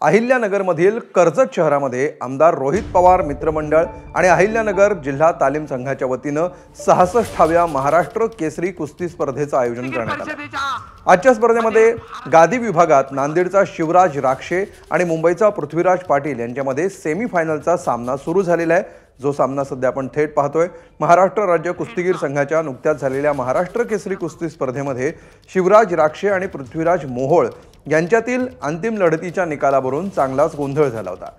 अहिल्यानगरमधील कर्जत शहरामध्ये आमदार रोहित पवार मित्रमंडळ आणि अहिल्यानगर जिल्हा तालीम संघाच्या वतीनं 66व्या महाराष्ट्र केसरी कुस्ती स्पर्धेचं आयोजन करण्यात आलं। आजच्या स्पर्धेमध्ये गादी विभागात नांदेडचा शिवराज राक्षे आणि मुंबईचा पृथ्वीराज पाटील यांच्यामध्ये सेमीफायनलचा सामना सुरू झालेला आहे। जो सामना सध्या आपण थेट पाहतोय। महाराष्ट्र राज्य कुस्तीगीर संघाच्या नुकत्याच झालेल्या महाराष्ट्र केसरी कुस्ती स्पर्धेमध्ये शिवराज राक्षे आणि पृथ्वीराज मोहोळ यांच्यातील अंतिम लढतीच्या निकालावरून चांगलाच गोंधळ झाला होता।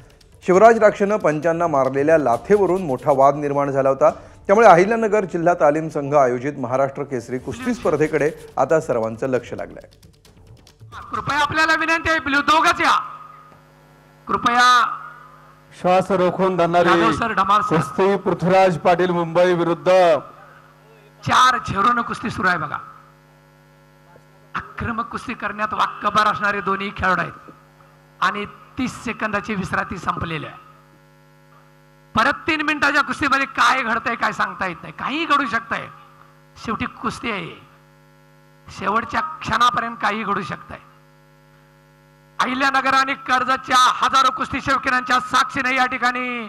शिवराज राक्षेनं पंचांना मारलेल्या लाथेवरून मोठा वाद निर्माण झाला होता। त्यामुळे अहिल्यानगर जिल्हा तालीम संघ आयोजित महाराष्ट्र केसरी कुस्ती स्पर्धेकडे आता सर्वांचं लक्ष लागलंय। कृपया आपल्याला विनंती आहे, दोघंच या कृपया। श्वास रोखून धरणारी कुस्ती पृथ्वीराज पाटील मुंबई विरुद्ध 4 झेरोनं कुस्ती सुरू आहे बघा। आक्रमक कुस्ती करण्यात वाकबार असणारे दोन्ही खेळाडू आहेत आणि 30 सेकंदाची विश्रांती संपलेली आहे। परत 3 मिनिटाच्या कुस्तीमध्ये काय घडतंय काय सांगता येत नाही, काही घडू शकतंय। शेवटी कुस्ती आहे, शेवटच्या क्षणापर्यंत काही घडू शकतंय। अहिल्यानगर आणि कर्जतच्या हजारो कुस्ती शौकीनांच्या साक्षीने या ठिकाणी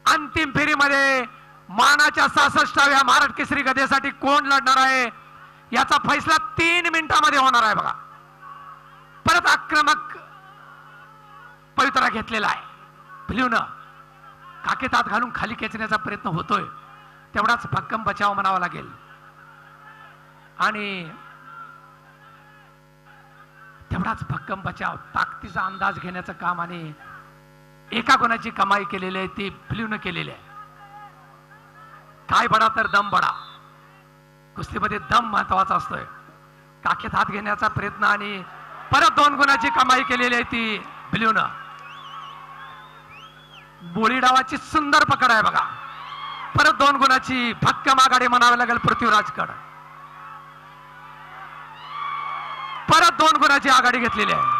अंतिम फेरीमध्ये मानाच्या 66व्या महाराष्ट्र केसरी गदेसाठी कोण लढणार आहे याचा फैसला 3 मिनिटांमध्ये होणार आहे बघा। परत आक्रमक पवित्रा घेतलेला आहे, फ्ल्यूनं काखेत हात घालून खाली खेचण्याचा प्रयत्न होतोय, तेवढाच भक्कम बचाव म्हणावा लागेल। आणि तेवढाच भक्कम बचाव, ताकदीचा अंदाज घेण्याचं काम आणि एका गुणाची कमाई केलेली आहे ती फ्ल्यूनं केलेली आहे। काय बडा तर दम बडा, कुस्तीमध्ये दम महत्वाचा असतोय। काखेत हात घेण्याचा प्रयत्न आणि परत 2 गुणाची कमाई केलेली आहे ती फ्ल्यूनं। बोळी डावाची सुंदर पकड आहे बघा। परत 2 गुणाची भक्कम आघाडी म्हणावी लागेल पृथ्वीराजकडे। परत 2 गुणाची आघाडी घेतलेली आहे।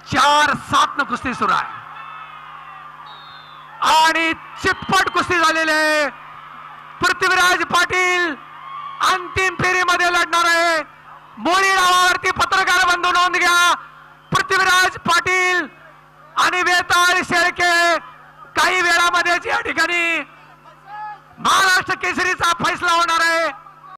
4-7 न कुस्ती सुरू आहे आणि चितपट कुस्ती झालेली आहे। पृथ्वीराज पाटील अंतिम फेरीमध्ये लढणार आहे। मोळी डावावरती पत्रकार बंधू नोंद घ्या, पृथ्वीराज पाटील आणि वेताळ शेळके काही वेळामध्येच या ठिकाणी महाराष्ट्र केसरीचा फैसला होणार आहे।